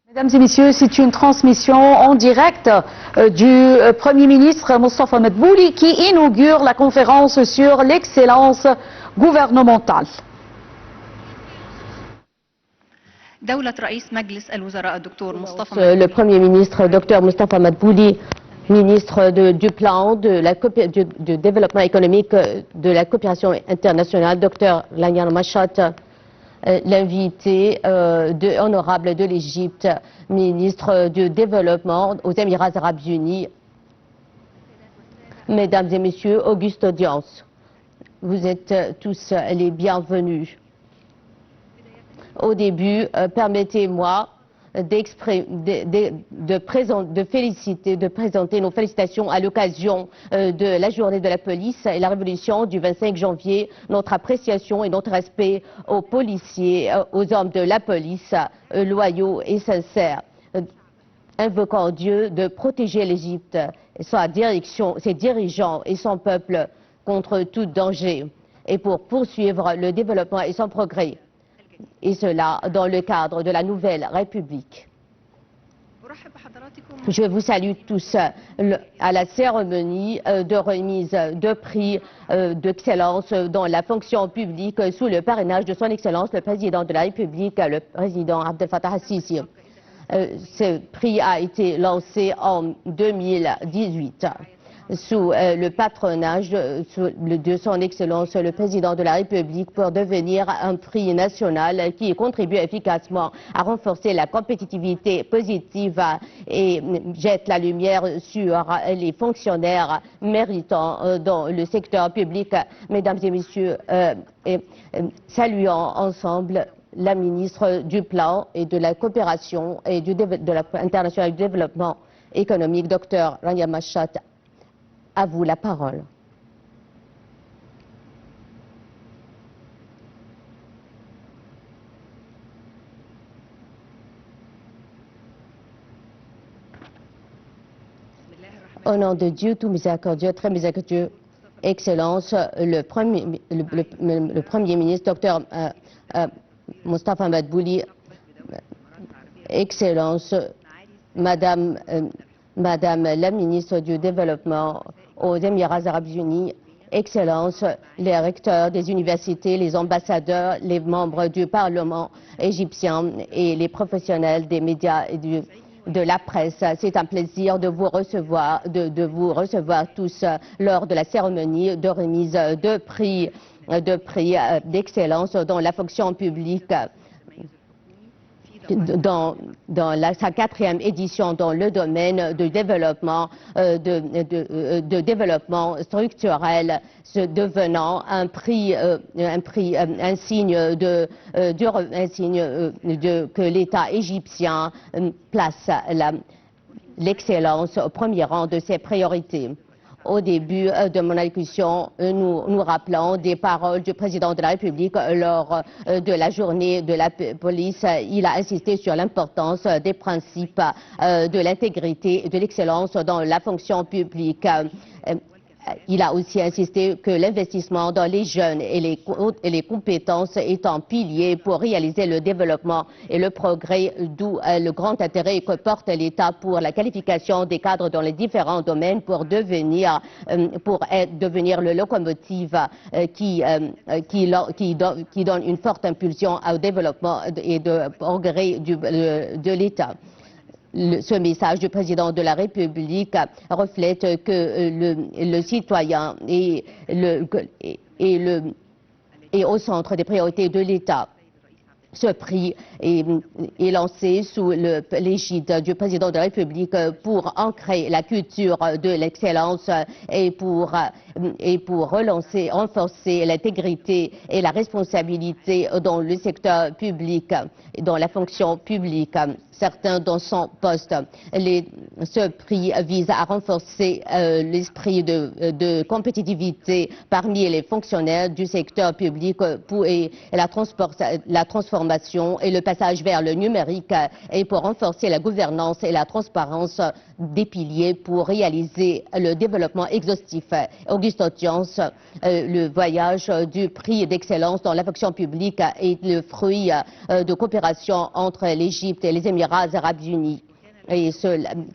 Mesdames et messieurs, c'est une transmission en direct du Premier ministre Mostafa Madbouli qui inaugure la conférence sur l'excellence gouvernementale. Le Premier ministre Dr Mostafa Madbouli, ministre du Plan, du développement économique, de la coopération internationale, Dr Lanyan Machat, l'invité honorable de l'Égypte, ministre du développement aux Émirats arabes unis, mesdames et messieurs, auguste audience, vous êtes tous les bienvenus. Au début, permettez-moi de présenter nos félicitations à l'occasion de la journée de la police et la révolution du 25 janvier, notre appréciation et notre respect aux policiers, aux hommes de la police, loyaux et sincères, invoquant Dieu de protéger l'Égypte, ses dirigeants et son peuple contre tout danger, et pour poursuivre le développement et son progrès. Et cela dans le cadre de la nouvelle République. Je vous salue tous à la cérémonie de remise de prix d'excellence dans la fonction publique sous le parrainage de son Excellence le Président de la République, le Président Abdel Fattah al-Sisi. Ce prix a été lancé en 2018. Sous le patronage de son Excellence le Président de la République pour devenir un prix national qui contribue efficacement à renforcer la compétitivité positive et jette la lumière sur les fonctionnaires méritants dans le secteur public. Mesdames et messieurs, saluons ensemble la ministre du Plan et de la coopération et de l'international du développement économique, Dr Rania Machat. À vous la parole. Au nom de Dieu, tout miséricordieux, très miséricordieux, Excellence, le Premier ministre, Dr Mostafa Madbouli, Excellence, Madame la ministre du Développement aux Émirats arabes unis, Excellence, les recteurs des universités, les ambassadeurs, les membres du Parlement égyptien et les professionnels des médias et de la presse. C'est un plaisir de vous recevoir tous lors de la cérémonie de remise de prix d'excellence dans la fonction publique. Dans sa 4e édition dans le domaine de développement, développement structurel, devenant un signe que l'État égyptien place l'excellence au premier rang de ses priorités. Au début de mon allocution, nous rappelons des paroles du président de la République lors de la journée de la police. Il a insisté sur l'importance des principes de l'intégrité et de l'excellence dans la fonction publique. Il a aussi insisté que l'investissement dans les jeunes et les compétences est un pilier pour réaliser le développement et le progrès, d'où le grand intérêt que porte l'État pour la qualification des cadres dans les différents domaines pour devenir le locomotive qui donne une forte impulsion au développement et au progrès de l'État. Ce message du président de la République reflète que le citoyen est au centre des priorités de l'État. Ce prix est lancé sous l'égide du président de la République pour ancrer la culture de l'excellence et pour renforcer l'intégrité et la responsabilité dans le secteur public, dans la fonction publique. Certains dans son poste. Ce prix vise à renforcer l'esprit de compétitivité parmi les fonctionnaires du secteur public et la transformation et le passage vers le numérique et pour renforcer la gouvernance et la transparence des piliers pour réaliser le développement exhaustif. plus d'audience. Le voyage du prix d'excellence dans la fonction publique est le fruit de coopération entre l'Égypte et les Émirats arabes unis, et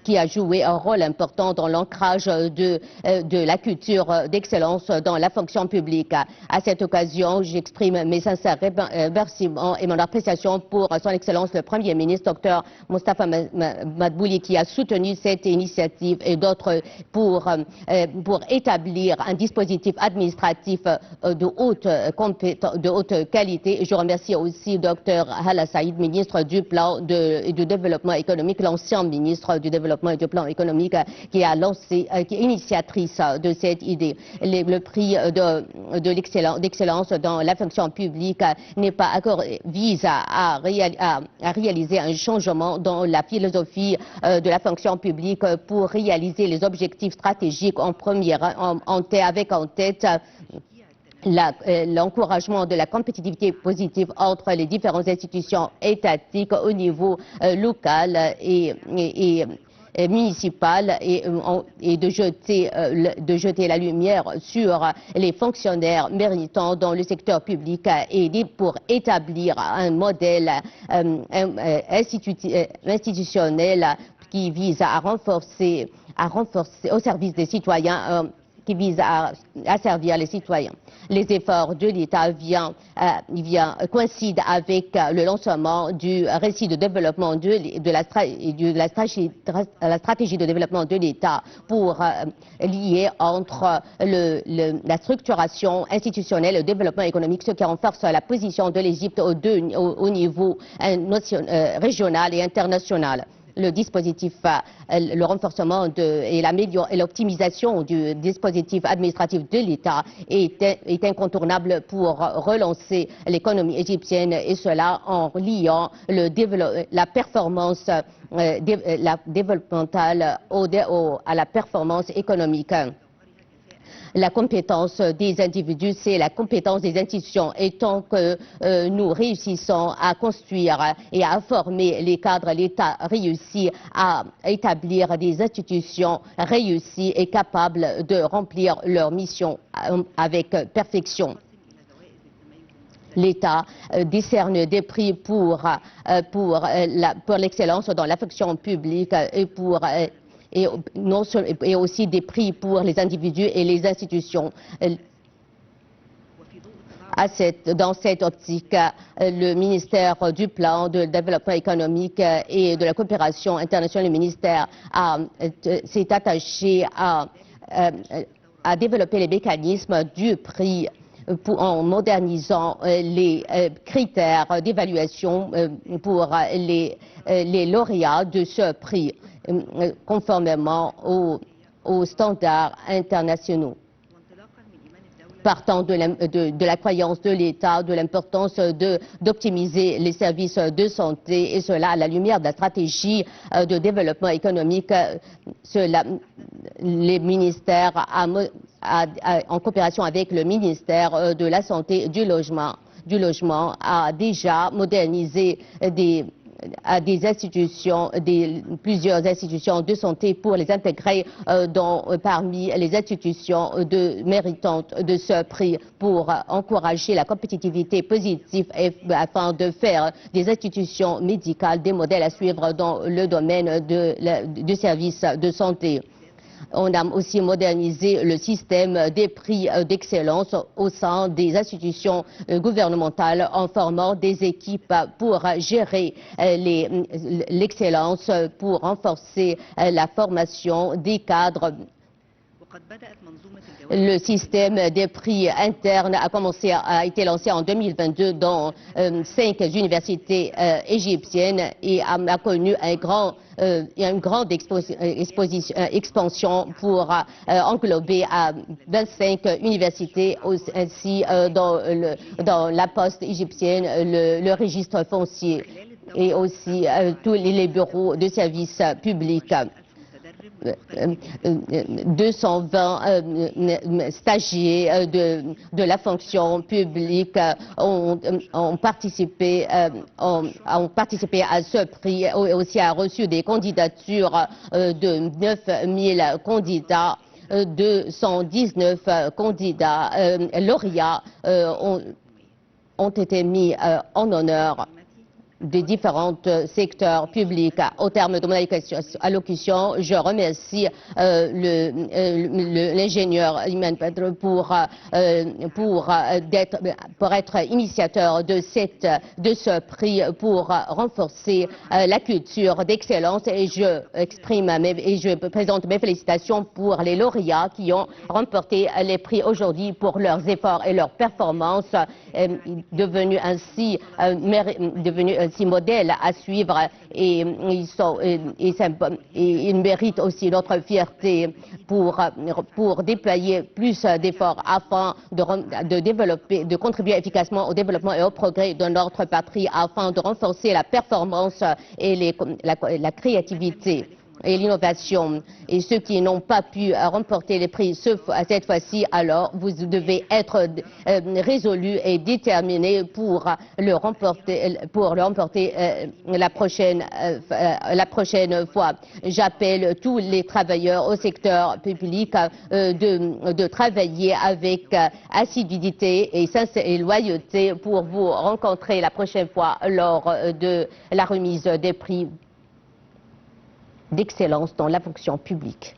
qui a joué un rôle important dans l'ancrage de la culture d'excellence dans la fonction publique. À cette occasion, j'exprime mes sincères remerciements et mon appréciation pour son Excellence le Premier ministre, Dr Mostafa Madbouli, qui a soutenu cette initiative, et d'autres pour établir un dispositif administratif de haute qualité. Je remercie aussi Dr Hala Saïd, ministre du Plan et du Développement économique, l'ancien ministre du Développement et du Plan économique, qui est initiatrice de cette idée. Le prix d'excellence dans la fonction publique vise à réaliser un changement dans la philosophie de la fonction publique pour réaliser les objectifs stratégiques avec en tête l'encouragement de la compétitivité positive entre les différentes institutions étatiques au niveau local et municipal, et de jeter la lumière sur les fonctionnaires méritants dans le secteur public, et pour établir un modèle institutionnel qui vise à renforcer au service des citoyens, qui vise à servir les citoyens. Les efforts de l'État coïncident avec le lancement du récit de développement de la stratégie de développement de l'État, pour lier entre la structuration institutionnelle et le développement économique, ce qui renforce la position de l'Égypte au niveau régional et international. Le dispositif, le renforcement et l'optimisation du dispositif administratif de l'État est incontournable pour relancer l'économie égyptienne, et cela en liant la performance développementale à la performance économique. La compétence des individus, c'est la compétence des institutions. Et tant que nous réussissons à construire et à former les cadres, l'État réussit à établir des institutions réussies et capables de remplir leur mission avec perfection. L'État décerne des prix pour l'excellence dans la fonction publique, et aussi des prix pour les individus et les institutions. Dans cette optique, le ministère du Plan, de développement économique et de la coopération internationale, le ministère s'est attaché à développer les mécanismes du prix en modernisant les critères d'évaluation pour les lauréats de ce prix, conformément aux standards internationaux. Partant de la croyance de l'État, de l'importance d'optimiser les services de santé, et cela à la lumière de la stratégie de développement économique, les ministères, en coopération avec le ministère de la Santé et du Logement, a déjà modernisé plusieurs institutions de santé pour les intégrer parmi les institutions méritantes de ce prix, pour encourager la compétitivité positive afin de faire des institutions médicales des modèles à suivre dans le domaine du service de santé. On a aussi modernisé le système des prix d'excellence au sein des institutions gouvernementales, en formant des équipes pour gérer l'excellence, pour renforcer la formation des cadres. Le système des prix internes a été lancé en 2022 dans 5 universités égyptiennes, et a connu une grande expansion pour englober 25 universités, ainsi dans la poste égyptienne, le registre foncier, et aussi tous les bureaux de services publics. 220 stagiaires de la fonction publique ont participé à ce prix, et aussi a reçu des candidatures de 9000 candidats 219 candidats lauréats ont été mis en honneur des différents secteurs publics. Au terme de mon allocution, je remercie l'ingénieur Iman Pedro pour être initiateur de ce prix pour renforcer la culture d'excellence et je présente mes félicitations pour les lauréats qui ont remporté les prix aujourd'hui pour leurs efforts et leurs performances, devenus ainsi modèles à suivre et ils méritent aussi notre fierté pour déployer plus d'efforts afin de contribuer efficacement au développement et au progrès de notre patrie afin de renforcer la performance et la créativité et l'innovation. Et ceux qui n'ont pas pu remporter les prix cette fois-ci, alors vous devez être résolus et déterminés pour le remporter la prochaine fois. J'appelle tous les travailleurs au secteur public de travailler avec assiduité et loyauté pour vous rencontrer la prochaine fois lors de la remise des prix d'excellence dans la fonction publique.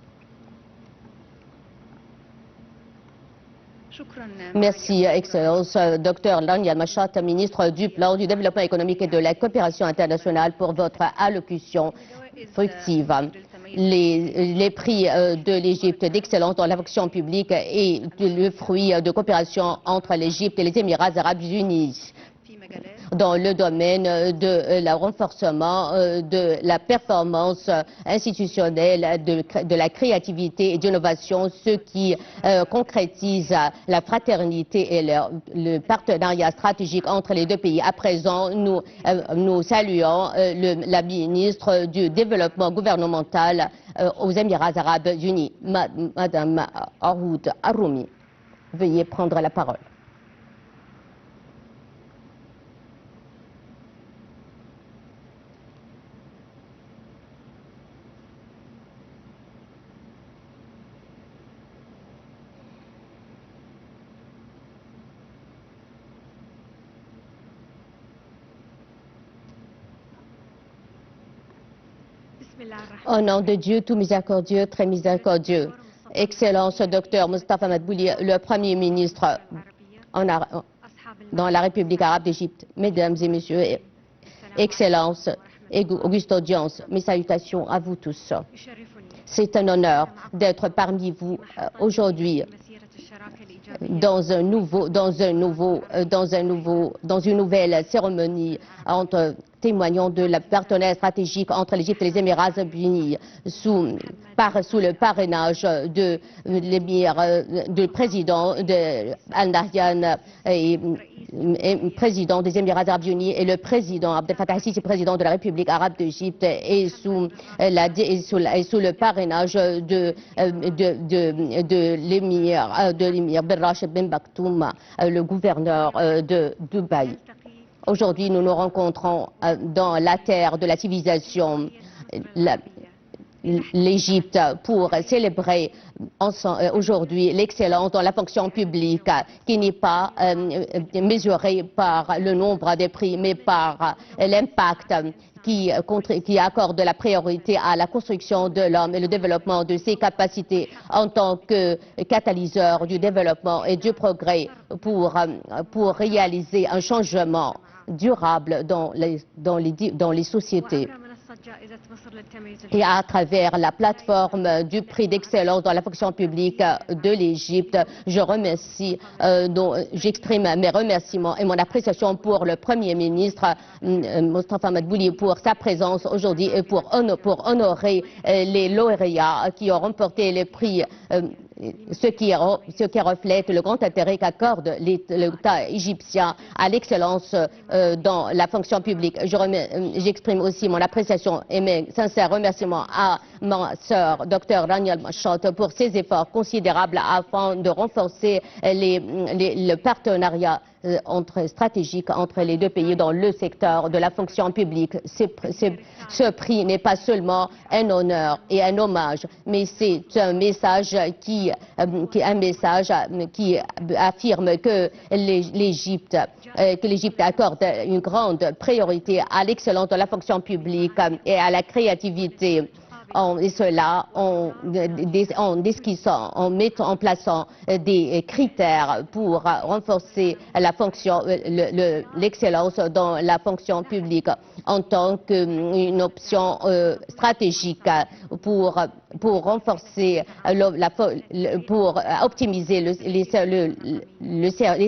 Merci, Excellence, Dr Lania Al-Machat, ministre du Plan du Développement économique et de la coopération internationale, pour votre allocution fructive. Les prix de l'Égypte d'excellence dans la fonction publique est le fruit de coopération entre l'Égypte et les Émirats arabes unis dans le domaine de le renforcement de la performance institutionnelle, de la créativité et d'innovation, ce qui concrétise la fraternité et le partenariat stratégique entre les deux pays. À présent, nous saluons la ministre du Développement gouvernemental aux Émirats arabes unis, Madame Ahoud Aroumi. Veuillez prendre la parole. Au nom de Dieu, tout miséricordieux, très miséricordieux, Excellence Dr Mostafa Madbouli, le Premier ministre dans la République arabe d'Égypte, Mesdames et Messieurs, Excellence, auguste audience, mes salutations à vous tous. C'est un honneur d'être parmi vous aujourd'hui dans une nouvelle cérémonie témoignant de la partenariat stratégique entre l'Égypte et les Émirats arabes unis sous le parrainage de l'émir, du président Al Nahyan et président des Émirats arabes unis, et le président Abdel Fattah al-Sisi, président de la République arabe d'Égypte, et sous le parrainage de l'émir Ben Rachid Ben Maktoum, le gouverneur de Dubaï. Aujourd'hui, nous nous rencontrons dans la terre de la civilisation, l'Égypte, pour célébrer aujourd'hui l'excellence dans la fonction publique, qui n'est pas mesurée par le nombre des prix, mais par l'impact qui accorde la priorité à la construction de l'homme et le développement de ses capacités en tant que catalyseur du développement et du progrès pour réaliser un changement durable dans les sociétés. Et à travers la plateforme du prix d'excellence dans la fonction publique de l'Égypte, j'exprime mes remerciements et mon appréciation pour le Premier ministre Mostafa Madbouli pour sa présence aujourd'hui et pour honorer les lauréats qui ont remporté les prix, ce qui reflète le grand intérêt qu'accorde l'État égyptien à l'excellence dans la fonction publique. J'exprime aussi mon appréciation et mes sincères remerciements à ma sœur, Dr Lania Al-Machat, pour ses efforts considérables afin de renforcer le partenariat stratégique entre les deux pays dans le secteur de la fonction publique. Ce prix n'est pas seulement un honneur et un hommage, mais c'est un message qui affirme que l'Égypte accorde une grande priorité à l'excellence de la fonction publique et à la créativité. Et cela en esquissant, en mettant en plaçant des critères pour renforcer la fonction, l'excellence dans la fonction publique en tant qu'une option stratégique pour renforcer, pour optimiser les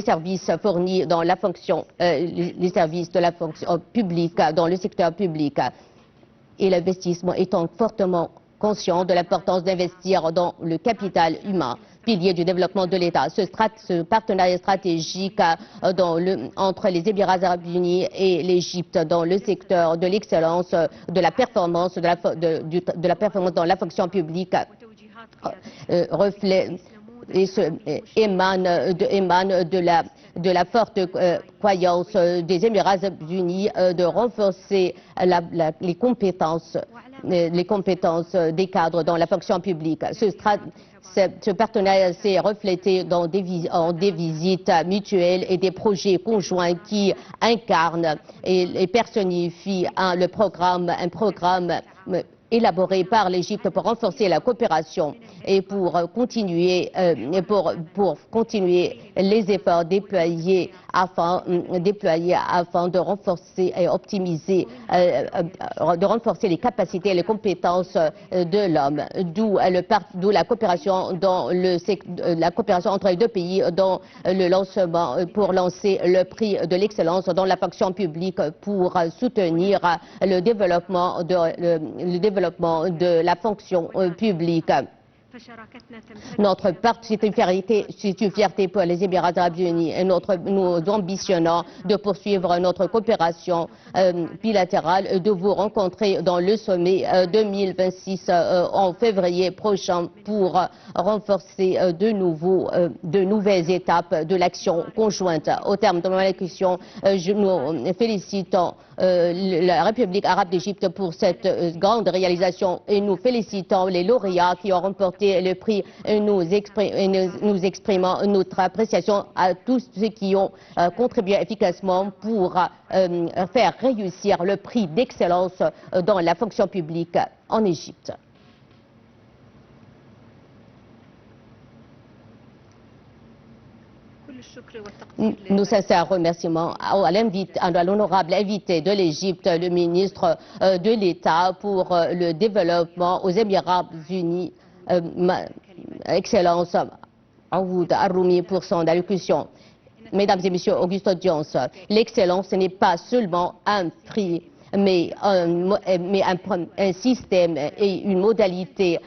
services fournis dans la fonction, les services de la fonction publique dans le secteur public. Et l'investissement étant fortement conscient de l'importance d'investir dans le capital humain, pilier du développement de l'État. Ce partenariat stratégique entre les Émirats arabes unis et l'Égypte dans le secteur de l'excellence, de la performance, de la performance dans la fonction publique émane de la forte croyance des Émirats arabes unis de renforcer les compétences des cadres dans la fonction publique. Ce partenariat s'est reflété dans des visites mutuelles et des projets conjoints qui incarnent et personnifient un programme élaboré par l'Égypte pour renforcer la coopération et pour continuer les efforts déployés afin de renforcer et optimiser, de renforcer les capacités et les compétences de l'homme, d'où la coopération entre les deux pays dans le lancement, pour lancer le prix de l'excellence dans la fonction publique pour soutenir le développement de la fonction publique. C'est une fierté pour les Émirats arabes unis et nous ambitionnons de poursuivre notre coopération bilatérale, de vous rencontrer dans le sommet 2026 en février prochain pour renforcer de nouvelles étapes de l'action conjointe. Au terme de ma question, nous félicitons la République arabe d'Égypte pour cette grande réalisation et nous félicitons les lauréats qui ont remporté le prix et nous exprimons notre appréciation à tous ceux qui ont contribué efficacement pour faire réussir le prix d'excellence dans la fonction publique en Égypte. Nos sincères remerciements à l'honorable invité de l'Égypte, le ministre de l'État pour le développement aux Émirats unis, Excellence Aoud Arroumi, pour son allocution. Mesdames et Messieurs, Auguste Audience, l'excellence n'est pas seulement un prix, mais un système et une modalité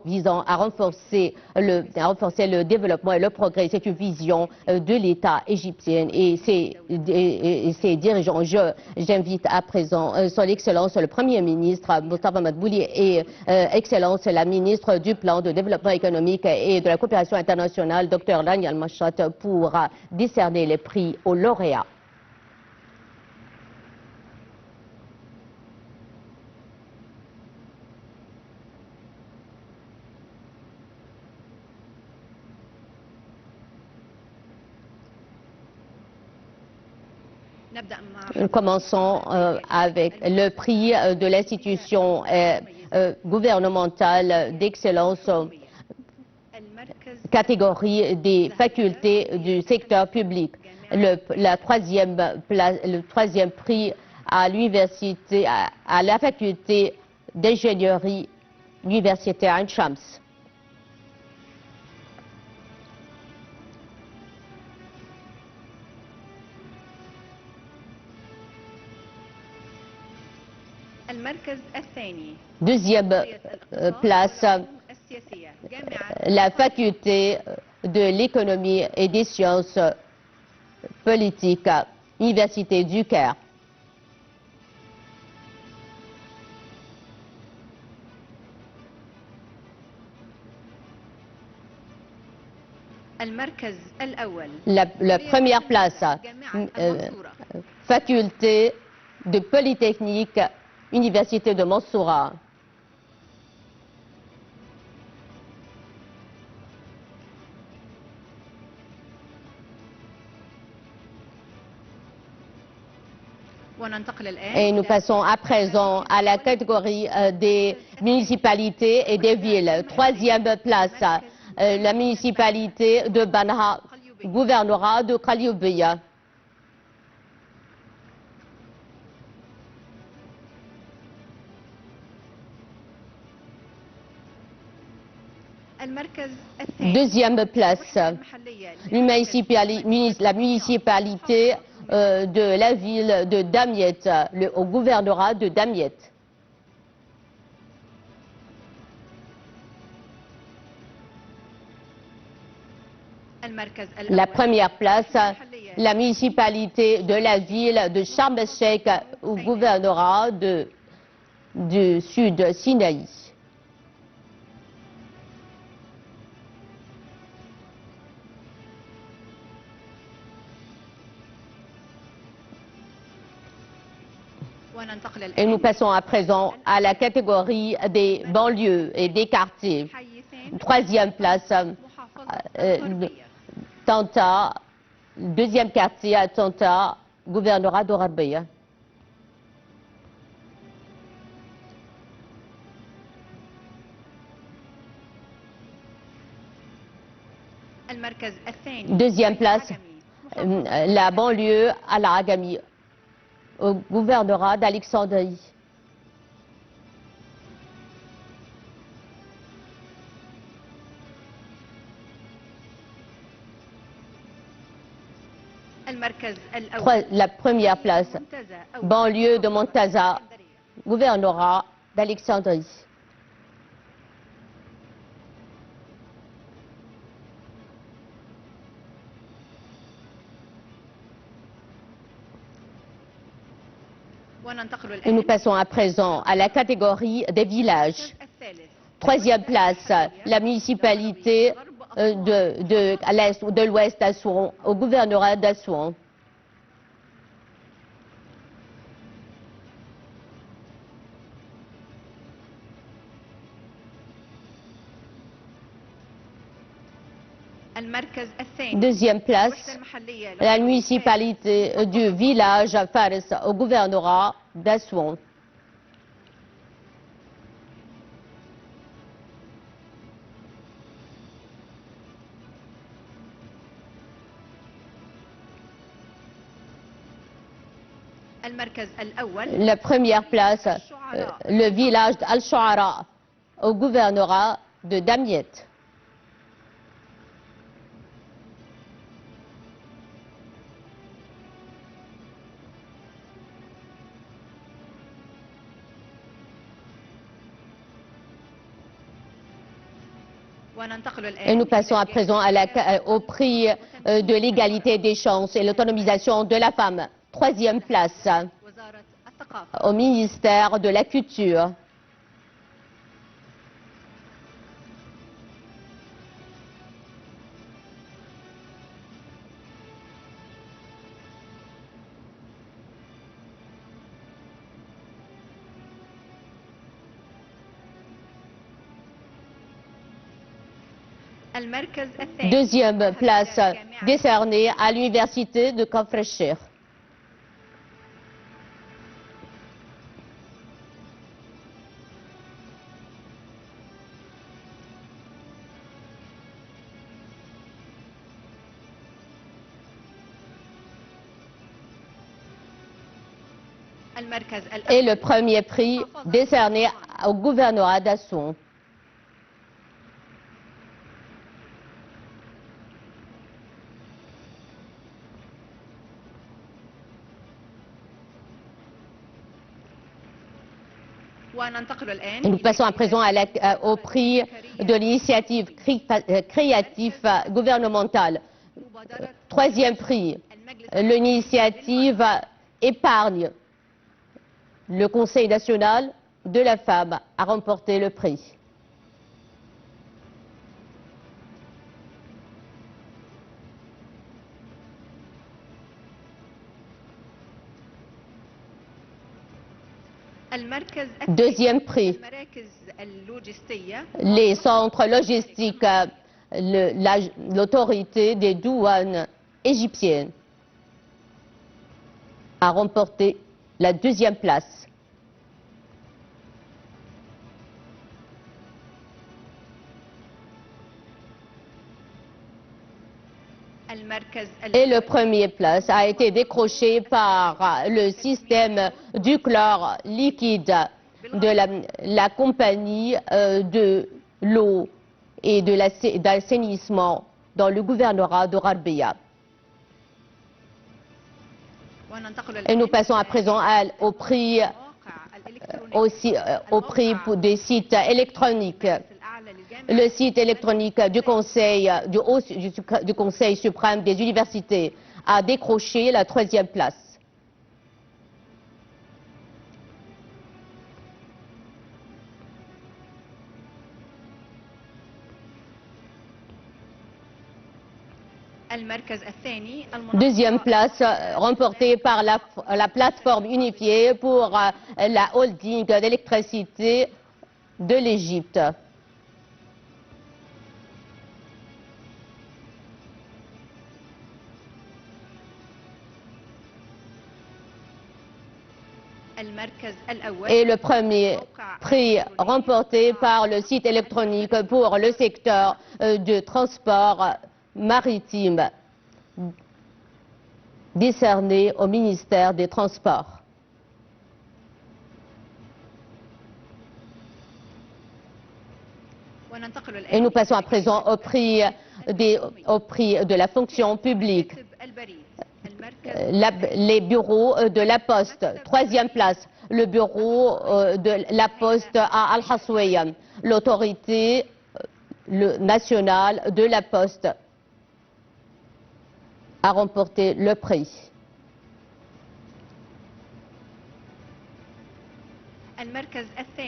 visant à renforcer le développement et le progrès. C'est une vision de l'État égyptien et ses dirigeants. J'invite à présent son Excellence le Premier ministre Mostafa Madbouli et Excellence la ministre du Plan de développement économique et de la coopération internationale, Dr Lania Al-Machat, pour décerner les prix aux lauréats. Nous commençons avec le prix de l'institution gouvernementale d'excellence, catégorie des facultés du secteur public. Le troisième prix à l'université, à la faculté d'ingénierie universitaire Ain Shams. Deuxième place, la faculté de l'économie et des sciences politiques, Université du Caire. La première place, faculté de Polytechnique, Université de Mansoura. Et nous passons à présent à la catégorie des municipalités et des villes. Troisième place, la municipalité de Banha, gouvernorat de Kalioubeya. Deuxième place, la municipalité de la ville de Damiet, au gouvernorat de Damiet. La première place, la municipalité de la ville de Sharm el-Sheikh, au gouvernorat du Sud Sinaï. Et nous passons à présent à la catégorie des banlieues et des quartiers. Troisième place, Tanta, deuxième quartier à Tanta, gouvernorat d'Orabéa. Deuxième place, la banlieue Al-Agami, au gouvernorat d'Alexandrie. La première place, banlieue de Montaza, gouvernorat d'Alexandrie. Et nous passons à présent à la catégorie des villages. Troisième place, la municipalité de l'ouest d'Assouan, au gouvernorat d'Assouan. Deuxième place, la municipalité du village Fares, au gouvernorat d'Assouan. La première place, le village d'Al-Shuara, au gouvernorat de Damiet. Et nous passons à présent au prix de l'égalité des chances et l'autonomisation de la femme. Troisième place, au ministère de la Culture. Deuxième place décernée à l'université de Kafr el-Sheikh. Et le premier prix décerné au gouvernorat d'Assouan. Nous passons à présent au prix de l'initiative créative gouvernementale. Troisième prix, l'initiative épargne. Le Conseil national de la femme a remporté le prix. Deuxième prix, les centres logistiques, l'autorité des douanes égyptiennes a remporté la deuxième place. Et le premier place a été décroché par le système du chlore liquide de la compagnie de l'eau et de l'assainissement dans le gouvernorat de Gharbia. Et nous passons à présent au prix des sites électroniques. Le site électronique du Conseil suprême des universités a décroché la troisième place. Deuxième place remportée par la plateforme unifiée pour la holding d'électricité de l'Égypte. Et le premier prix remporté par le site électronique pour le secteur du transport maritime, décerné au ministère des Transports. Et nous passons à présent au prix de la fonction publique. Les bureaux de la Poste, troisième place, le bureau de la Poste à Al-Hasouya, l'autorité nationale de la Poste a remporté le prix.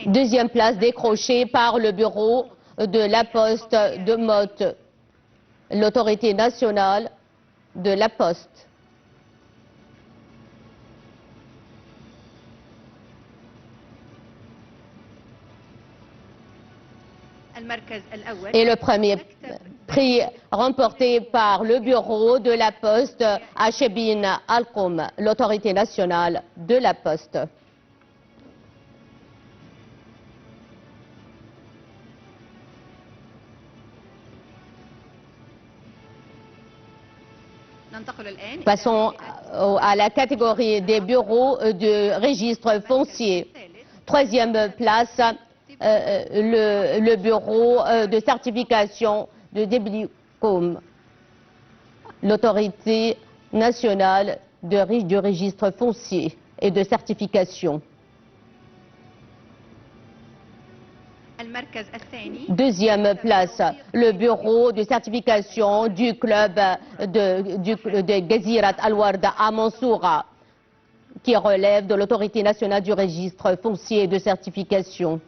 Deuxième place décrochée par le bureau de la Poste de Motte, l'autorité nationale de la Poste. Et le premier prix remporté par le bureau de la Poste à Chebin Al-Qoum, l'autorité nationale de la Poste. Passons à la catégorie des bureaux de registre foncier. Troisième place, le bureau de certification de Déblicom, l'autorité nationale du registre foncier et de certification. Deuxième place, le bureau de certification du club de Gazirat Al-Warda à Mansoura, qui relève de l'autorité nationale du registre foncier et de certification.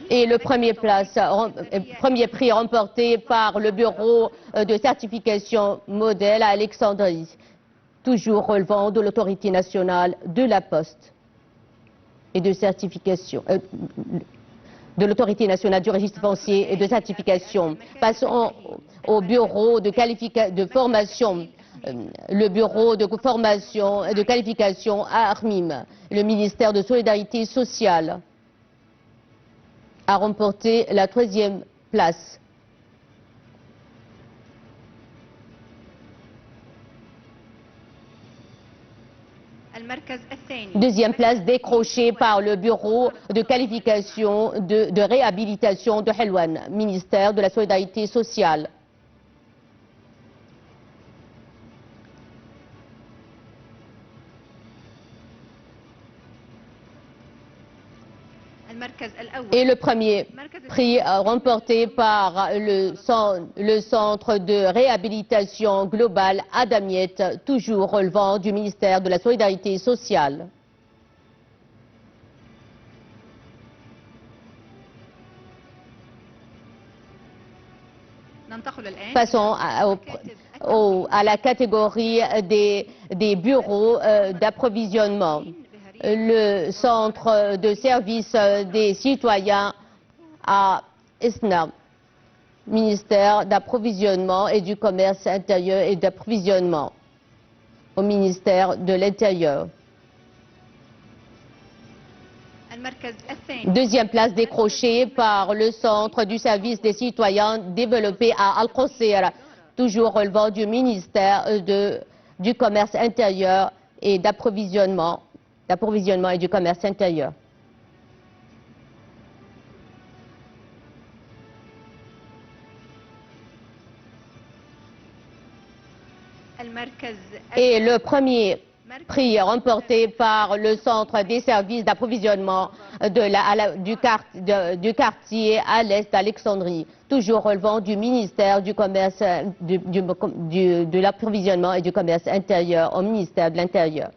Et le premier prix remporté par le bureau de certification modèle à Alexandrie, toujours relevant de l'autorité nationale de la Poste et de certification, de l'autorité nationale du registre foncier et de certification. Passons au bureau de formation, le bureau de formation et de qualification à Armim, le ministère de Solidarité sociale a remporté la troisième place. Deuxième place décrochée par le bureau de qualification de réhabilitation de Helwan, ministère de la Solidarité sociale. Et le premier prix remporté par le centre de réhabilitation globale à Damiette, toujours relevant du ministère de la Solidarité sociale. Passons à la catégorie des bureaux d'approvisionnement. Le centre de service des citoyens à ISNA, ministère d'approvisionnement et du commerce intérieur et d'approvisionnement au ministère de l'Intérieur. Deuxième place décrochée par le centre du service des citoyens développé à Al-Qusayr, toujours relevant du ministère du commerce intérieur et d'approvisionnement et du commerce intérieur. Et le premier prix remporté par le centre des services d'approvisionnement du quartier à l'est d'Alexandrie, toujours relevant du ministère du commerce, de l'approvisionnement et du commerce intérieur au ministère de l'Intérieur.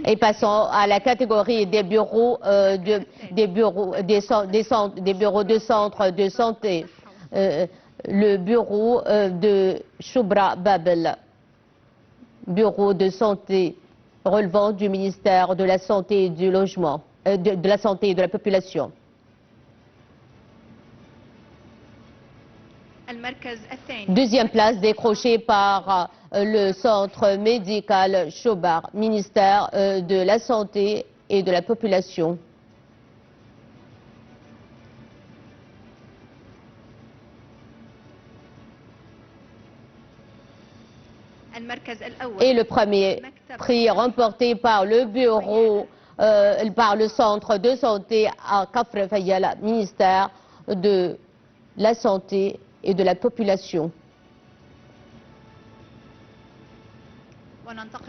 Et passons à la catégorie des bureaux de centres de santé. Le bureau de Choubra Babel, bureau de santé relevant du ministère de la Santé et du Logement, de la Santé et de la Population. Deuxième place décrochée par le centre médical Chobar, ministère de la Santé et de la Population. Et le premier prix remporté par le bureau, par le centre de santé à Kafr Fayal, ministère de la Santé et de la Population.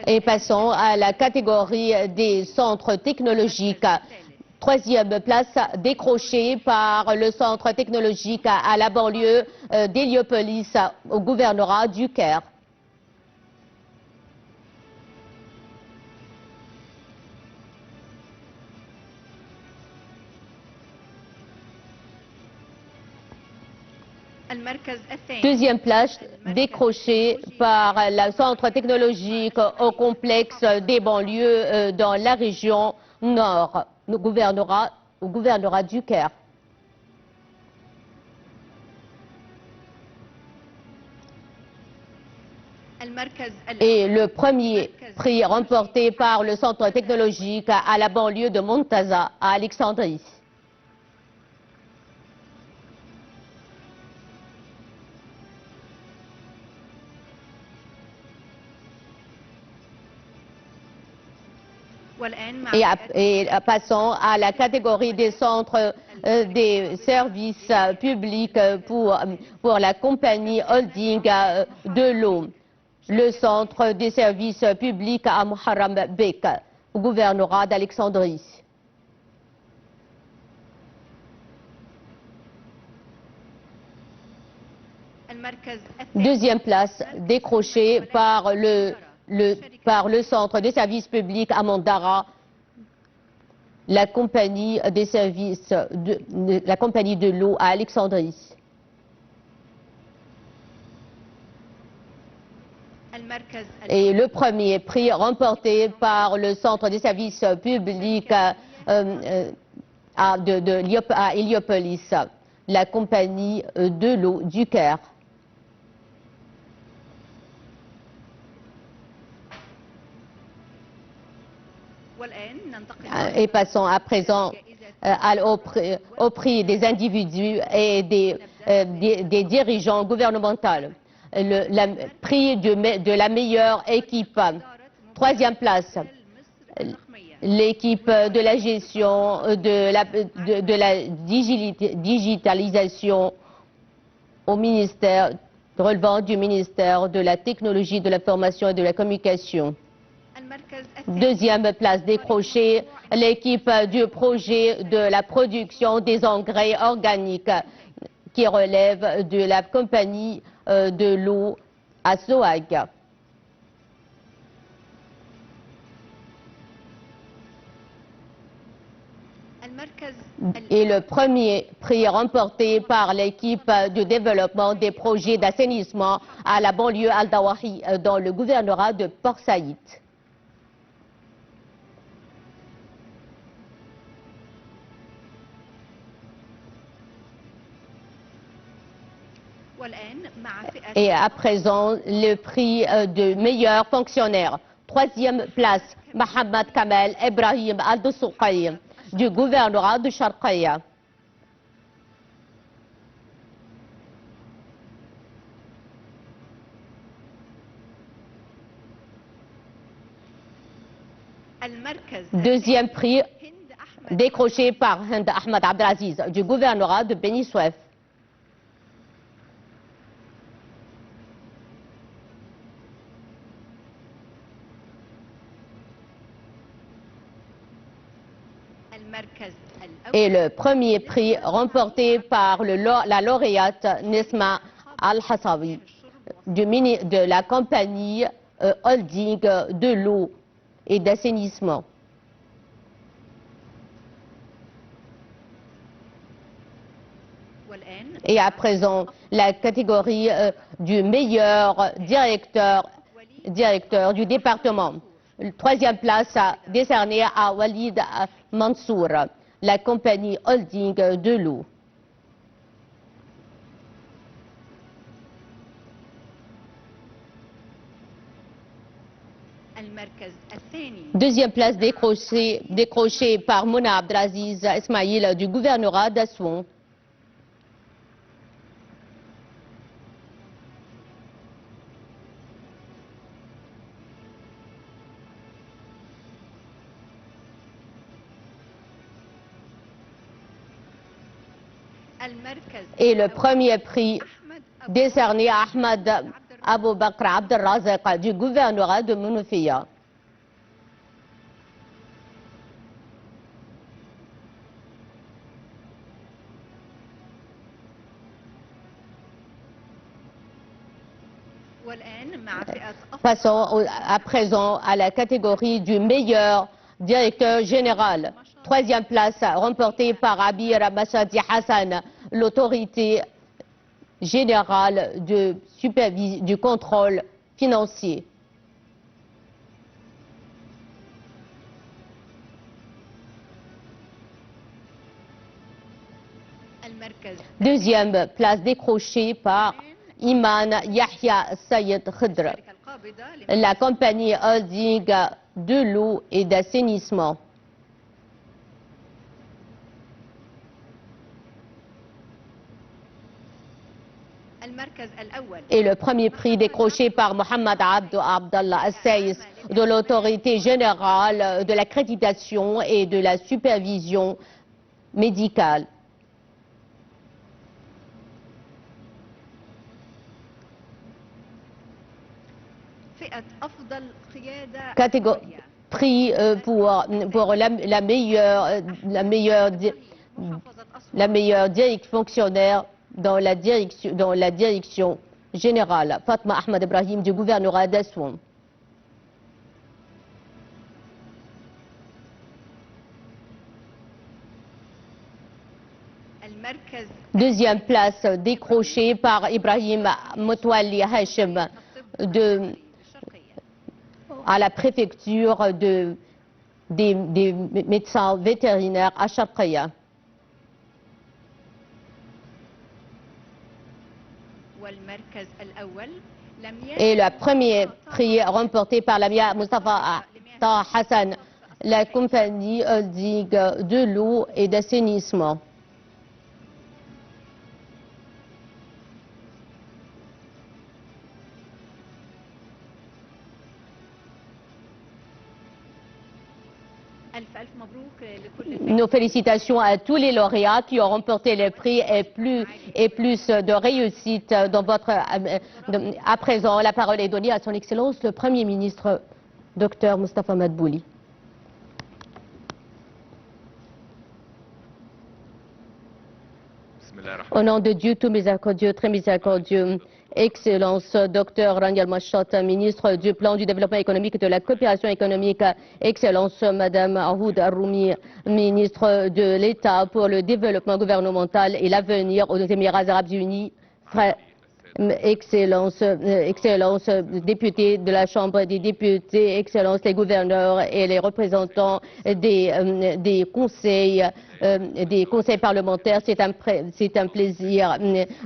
Et passons à la catégorie des centres technologiques. Troisième place décrochée par le centre technologique à la banlieue d'Héliopolis au gouvernorat du Caire. Deuxième place décrochée par le centre technologique au complexe des banlieues dans la région nord, au gouvernorat du Caire. Et le premier prix remporté par le centre technologique à la banlieue de Montaza, à Alexandrie. Et passons à la catégorie des centres des services publics pour la compagnie holding de l'eau. Le centre des services publics à Muharram Bek, au gouvernorat d'Alexandrie. Deuxième place décrochée par le centre des services publics à Mandara, la compagnie des services la compagnie de l'eau à Alexandrie. Et le premier prix remporté par le centre des services publics à Héliopolis, la compagnie de l'eau du Caire. Et passons à présent au prix des individus et des dirigeants gouvernementaux. Le prix de la meilleure équipe. Troisième place, l'équipe de la gestion de la digitalisation au ministère, relevant du ministère de la Technologie, de l'Information et de la Communication. Deuxième place décrochée, l'équipe du projet de la production des engrais organiques qui relève de la compagnie de l'eau à Sohag. Et le premier prix remporté par l'équipe de développement des projets d'assainissement à la banlieue Al-Dawahi dans le gouvernorat de Port Saïd. Et à présent, le prix de meilleur fonctionnaire. Troisième place, Mohamed Kamel Ibrahim Al-Dessouqaï du gouvernorat de Sharqaya. Deuxième prix décroché par Hind Ahmed Abdelaziz du gouvernorat de Beni Suef. Et le premier prix remporté par la lauréate Nesma Al-Hassawi de la compagnie holding de l'eau et d'assainissement. Et à présent, la catégorie du meilleur directeur du département. Troisième place décernée à Walid Mansour, la compagnie holding de l'eau. Deuxième place décrochée par Mouna Abdelaziz Ismail du gouvernorat d'Assouan. Et le premier prix décerné à Ahmed Abou Bakr Abdelrazak du gouvernorat de Mounofia. Passons à présent à la catégorie du meilleur directeur général. Troisième place remportée par Abir Machadi Hassan, l'autorité générale du contrôle financier. Deuxième place décrochée par Iman Yahya Sayed Khidr, la compagnie holding de l'eau et d'assainissement. Et le premier prix décroché par Mohamed Abdou Abdallah Al-Saïs de l'autorité générale de l'accréditation et de la supervision médicale. Prix pour la meilleure fonctionnaire dans la direction générale. Fatma Ahmed Ibrahim du gouvernorat d'Assouan. Deuxième place décrochée par Ibrahim Motwali Hachem à la préfecture des médecins vétérinaires à Sharqaya. Et le premier prix remporté par Lamia Mustafa Hassan, la compagnie holding de l'eau et d'assainissement. Nos félicitations à tous les lauréats qui ont remporté le prix et plus de réussite dans votre... À présent, la parole est donnée à son Excellence le Premier ministre, Dr Moustapha Madbouli. Au nom de Dieu, tout miséricordieux, très miséricordieux, Excellence, Dr Rania Al-Machat, ministre du Plan du Développement économique et de la Coopération économique. Excellence, Madame Ahoud Ar-Roumi, ministre de l'État pour le développement gouvernemental et l'avenir aux Émirats Arabes Unis. Excellence, Excellence, députés de la Chambre des députés, Excellence, les gouverneurs et les représentants des conseils parlementaires, c'est un plaisir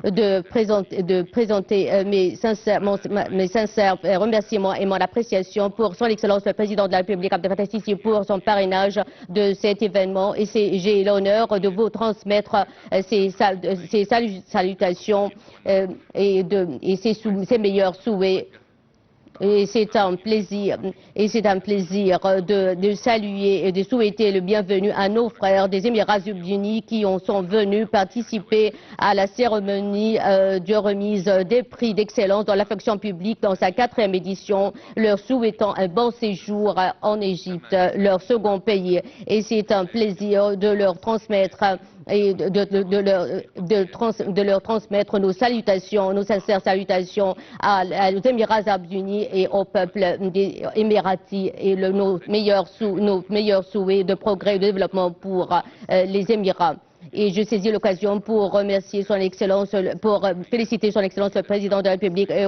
de présenter mes sincères remerciements et mon appréciation pour son Excellence le Président de la République Abdel Fattah Sisi pour son parrainage de cet événement et j'ai l'honneur de vous transmettre ces salutations et ses meilleurs souhaits. Et c'est un plaisir de saluer et de souhaiter le bienvenu à nos frères des Émirats Unis qui sont venus participer à la cérémonie de remise des prix d'excellence dans la fonction publique dans sa 4e édition, leur souhaitant un bon séjour en Égypte, leur second pays. Et c'est un plaisir de leur transmettre et de leur transmettre nos salutations, nos sincères salutations aux Émirats Arabes Unis et au peuple des Émiratis et nos meilleurs souhaits de progrès et de développement pour les Émirats. Et je saisis l'occasion pour remercier son Excellence, pour féliciter son Excellence le Président de la République et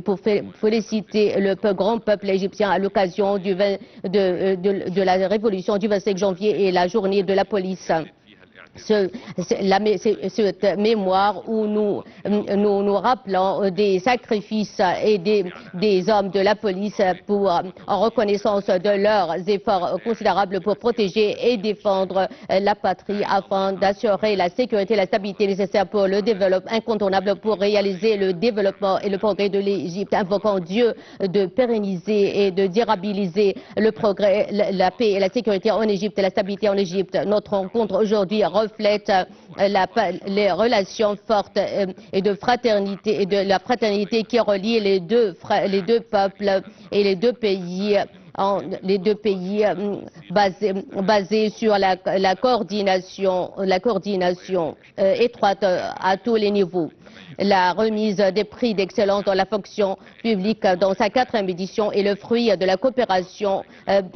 pour féliciter le grand peuple égyptien à l'occasion de la révolution du 25 janvier et la journée de la police. Cette mémoire où nous rappelons des sacrifices et des hommes de la police en reconnaissance de leurs efforts considérables pour protéger et défendre la patrie afin d'assurer la sécurité et la stabilité nécessaires pour le développement incontournable pour réaliser le développement et le progrès de l'Égypte, invoquant Dieu de pérenniser et de durabiliser le progrès, la paix et la sécurité en Égypte et la stabilité en Égypte. Notre rencontre aujourd'hui reflète les relations fortes et de fraternité et de la fraternité qui relie les deux peuples et les deux pays basés sur la coordination étroite à tous les niveaux. La remise des prix d'excellence dans la fonction publique dans sa 4e édition est le fruit de la coopération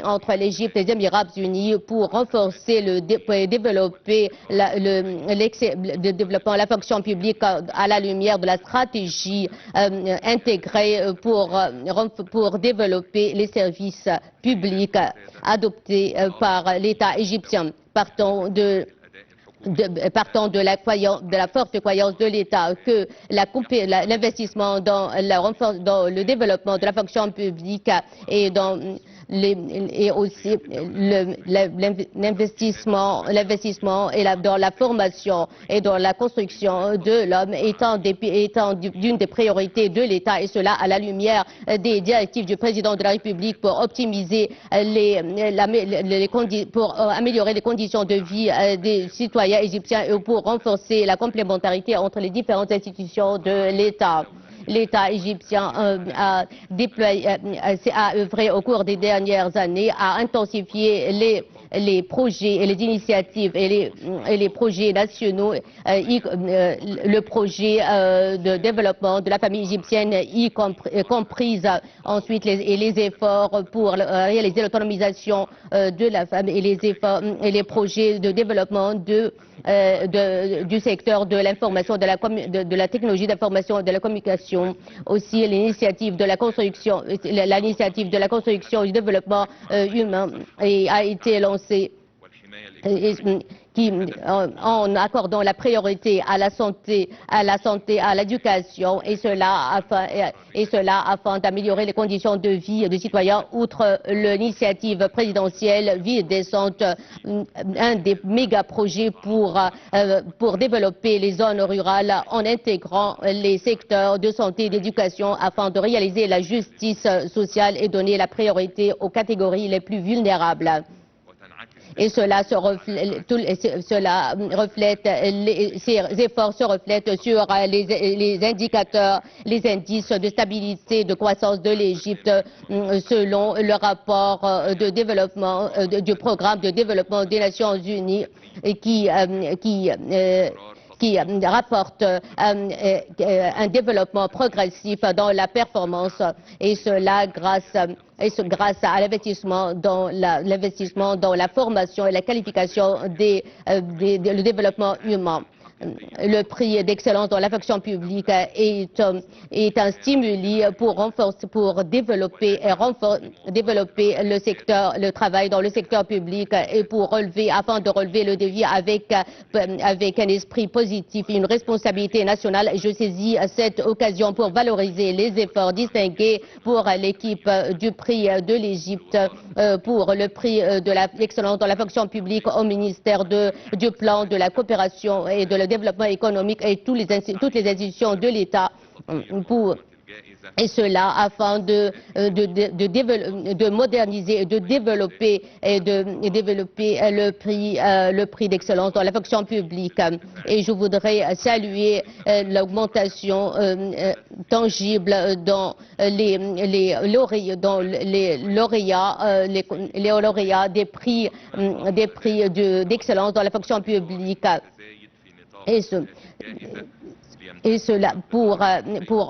entre l'Égypte et les Émirats Unis pour renforcer et développer le développement de la fonction publique à la lumière de la stratégie intégrée pour développer les services publics adoptés par l'État égyptien. Partant de la forte croyance de l'État que l'investissement dans le développement de la fonction publique et aussi l'investissement dans la formation et dans la construction de l'homme étant d'une des priorités de l'État, et cela à la lumière des directives du président de la République pour optimiser pour améliorer les conditions de vie des citoyens égyptiens et pour renforcer la complémentarité entre les différentes institutions de l'État. L'État égyptien a œuvré au cours des dernières années à intensifier les projets et les initiatives et les projets nationaux, le projet de développement de la famille égyptienne, y comprise ensuite les efforts pour réaliser l'autonomisation de la femme et les efforts et les projets de développement du secteur de l'information, de la technologie d'information et de la communication. Aussi l'initiative de la construction du développement humain a été lancée en accordant la priorité à la santé, à l'éducation, et cela afin d'améliorer les conditions de vie des citoyens. Outre l'initiative présidentielle Vie décente, un des méga projets pour développer les zones rurales en intégrant les secteurs de santé et d'éducation afin de réaliser la justice sociale et donner la priorité aux catégories les plus vulnérables. Et ces efforts se reflètent sur les indicateurs, les indices de stabilité, de croissance de l'Égypte, selon le rapport de développement du programme de développement des Nations Unies, qui rapporte un développement progressif dans la performance, et cela grâce à l'investissement dans la formation et la qualification le développement humain. Le prix d'excellence dans la fonction publique est un stimuli pour développer le travail dans le secteur public et afin de relever le défi avec un esprit positif et une responsabilité nationale. Je saisis cette occasion pour valoriser les efforts distingués pour l'équipe du prix de l'Égypte pour le prix de l'excellence dans la fonction publique au ministère du plan, de la coopération et de développement économique et toutes les institutions de l'État et cela afin de moderniser et de développer le prix d'excellence dans la fonction publique. Et je voudrais saluer l'augmentation tangible dans les lauréats des prix d'excellence dans la fonction publique. Et cela pour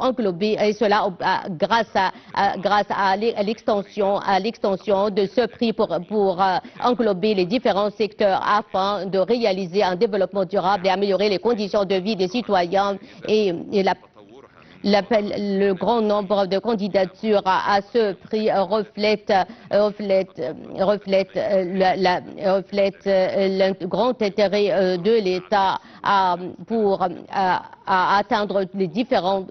englober, et cela grâce à l'extension de ce prix pour englober les différents secteurs afin de réaliser un développement durable et améliorer les conditions de vie des citoyens le grand nombre de candidatures à ce prix reflète le grand intérêt de l'État à atteindre les différents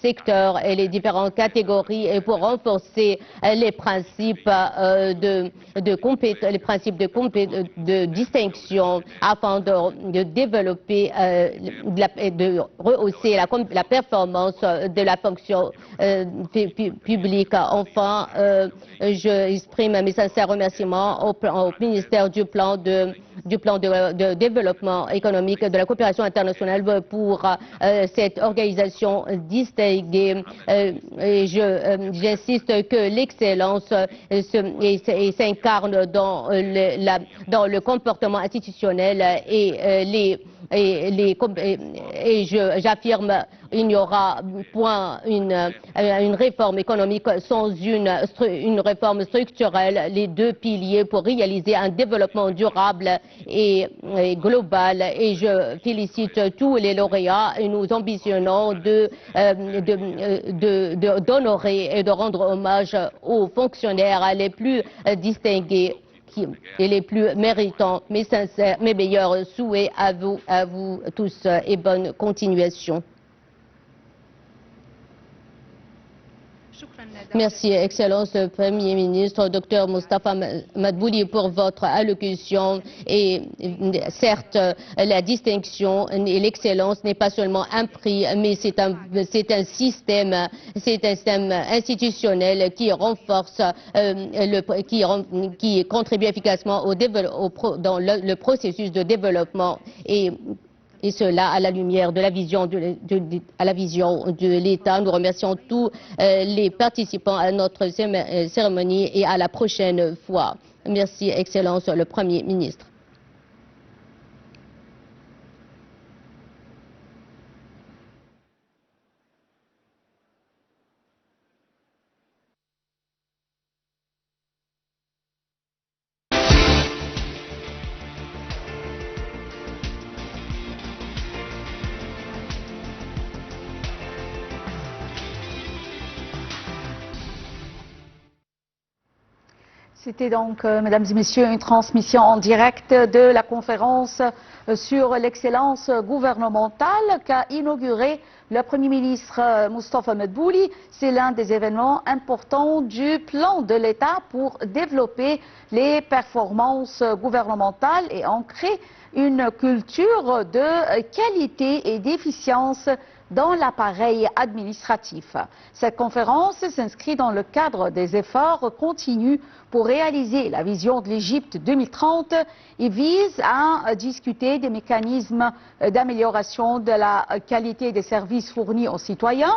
secteurs et les différentes catégories et pour renforcer les principes de distinction afin de développer de rehausser la performance de la fonction publique. Enfin, je exprime mes sincères remerciements au ministère du plan de développement économique et de la coopération internationale pour cette organisation distinguée. J'insiste que l'excellence s'incarne dans le comportement institutionnel et j'affirme il n'y aura point une réforme économique sans une réforme structurelle, les deux piliers pour réaliser un développement durable et global. Et je félicite tous les lauréats et nous ambitionnons d'honorer et de rendre hommage aux fonctionnaires les plus distingués et les plus méritants. Mes meilleurs souhaits à vous tous et bonne continuation. Merci, Excellence le Premier ministre, Dr Moustapha Madbouli, pour votre allocution. Et certes, la distinction et l'excellence n'est pas seulement un prix, mais c'est un système institutionnel qui renforce, qui contribue efficacement dans le processus de développement. Et cela à la lumière de la vision de l'État. Nous remercions tous les participants à notre cérémonie et à la prochaine fois. Merci, Excellence le Premier ministre. C'était donc, mesdames et messieurs, une transmission en direct de la conférence sur l'excellence gouvernementale qu'a inauguré le Premier ministre Moustapha Madbouli. C'est l'un des événements importants du plan de l'État pour développer les performances gouvernementales et ancrer une culture de qualité et d'efficience dans l'appareil administratif. Cette conférence s'inscrit dans le cadre des efforts continus pour réaliser la vision de l'Égypte 2030 et vise à discuter des mécanismes d'amélioration de la qualité des services fournis aux citoyens,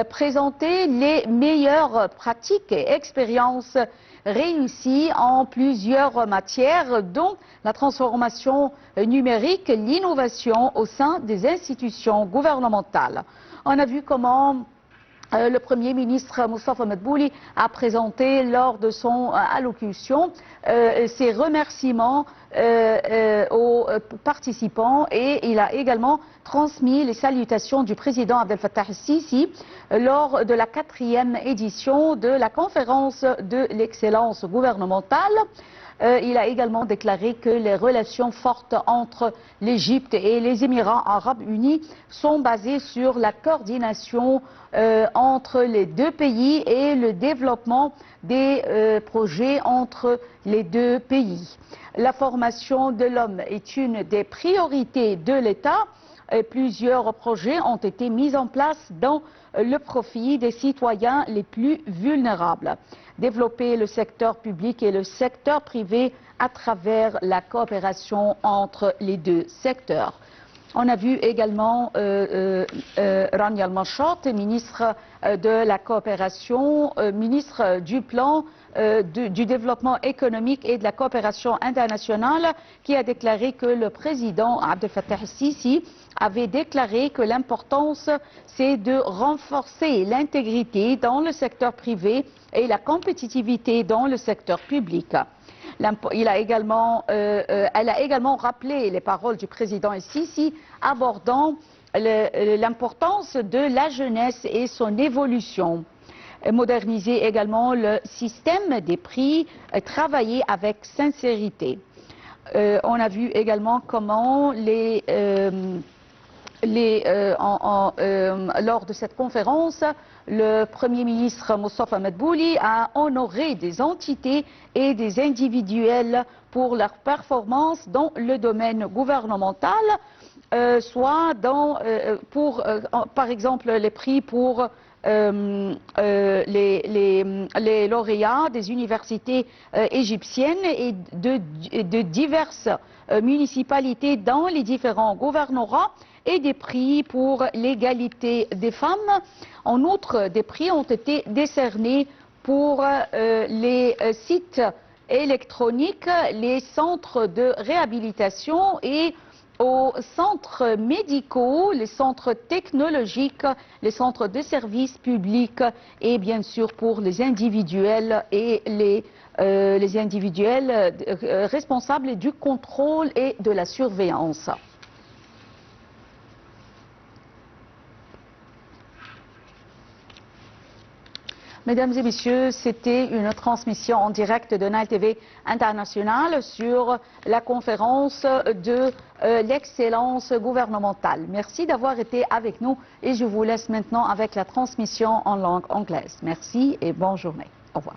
présenter les meilleures pratiques et expériences réussies en plusieurs matières, dont la transformation numérique, l'innovation au sein des institutions gouvernementales. On a vu comment le Premier ministre Moustapha Madbouli a présenté lors de son allocution ses remerciements aux participants, et il a également transmis les salutations du président Abdel Fattah el-Sisi lors de la 4e édition de la conférence de l'excellence gouvernementale. Il a également déclaré que les relations fortes entre l'Égypte et les Émirats arabes unis sont basées sur la coordination entre les deux pays et le développement des projets entre les deux pays. La formation de l'homme est une des priorités de l'État. Plusieurs projets ont été mis en place dans le profit des citoyens les plus vulnérables. Développer le secteur public et le secteur privé à travers la coopération entre les deux secteurs. On a vu également Rania Al-Manchout, ministre de la coopération, ministre du plan du développement économique et de la coopération internationale, qui a déclaré que le président Abdel Fattah el-Sisi avait déclaré que l'importance, c'est de renforcer l'intégrité dans le secteur privé et la compétitivité dans le secteur public. Elle a également rappelé les paroles du président el-Sisi abordant l'importance de la jeunesse et son évolution. Moderniser également le système des prix, travailler avec sincérité. On a vu également comment lors de cette conférence, le Premier ministre Moustapha Madbouli a honoré des entités et des individuels pour leur performance dans le domaine gouvernemental, soit par exemple les prix pour les lauréats des universités égyptiennes et de diverses municipalités dans les différents gouvernorats, et des prix pour l'égalité des femmes. En outre, des prix ont été décernés pour les sites électroniques, les centres de réhabilitation et aux centres médicaux, les centres technologiques, les centres de services publics, et bien sûr pour les individuels et les individuels responsables du contrôle et de la surveillance. Mesdames et messieurs, c'était une transmission en direct de Nile TV International sur la conférence de l'excellence gouvernementale. Merci d'avoir été avec nous et je vous laisse maintenant avec la transmission en langue anglaise. Merci et bonne journée. Au revoir.